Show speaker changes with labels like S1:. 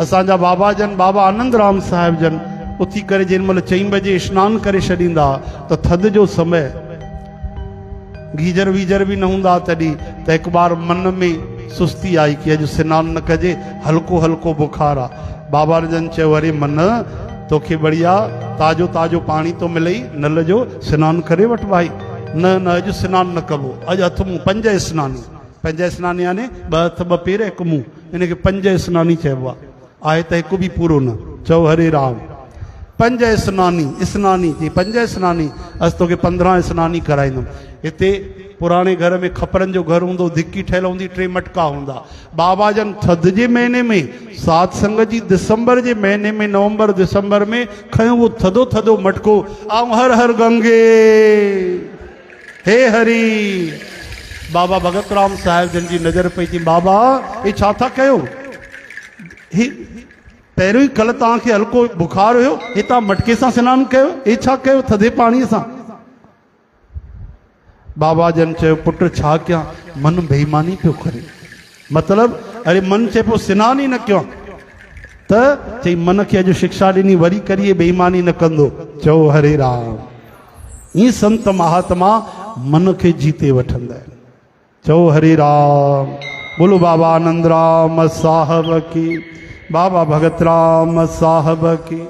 S1: असांजा बाबा जन बाबा आनंद राम साहिब जन उथी करे जेन महिल 4 बजे स्नान करे छॾींदा तो थधि जो समय गीजर वीजर भी न हूंदा तॾहिं त हिकु बार मन में सुस्ती आई कि अॼु सनानु न कजे, हल्को हल्को बुखार आहे। बाबा जन चयो अरे मन तोखे बढ़िया ताज़ो ताज़ो पानी तो मिले नल जो, सनानु करे वठ भाई। न न अॼु सनानु न कबो, अॼु हथ मुंहुं पंज सनानी। पंज सनानी यानी ॿ हथ ॿ पेर हिकु मुंहुं, इनखे पंज सनानी चइबो आहे त हिकु बि पूरो न। चओ हरे राम। पंज स्नानी थी पंज स्नानी, अस तोखे 15 स्नानी कराईंदुमि। हिते पुराणे घर में खपरनि जो घर हूंदो, धिकी ठहियल हूंदी, 3 मटका हूंदा। बाबा जन थधि जे महीने में, सात संग जी दिसंबर जे महीने में, नवंबर दिसंबर में खयो वो थधो थधो मटको, ऐं हर हर गंगे हे हरी। बाबा भगत राम साहिब जन जी नज़र पई थी, बाबा ये छा था कयो? पहिरियों ई कल तव्हांखे हल्को बुखार हुयो, हे तव्हां मटके सां सनानु कयो, हे छा कयो थधे पाणीअ सां? बाबा जन चयो पुट छा कयां, मन बेईमानी पियो करे। मतलब अरे मन चए पियो सनानु ई न कयो त चई मन खे अॼु शिक्षा ॾिनी, वरी करिए बेईमानी न कंदो। चओ हरे राम। ई संत महात्मा मन खे जीते वठंदा आहिनि। चओ हरे राम। बोलो बाबा आनंद राम साहब की, बाबा भगत राम साहब की।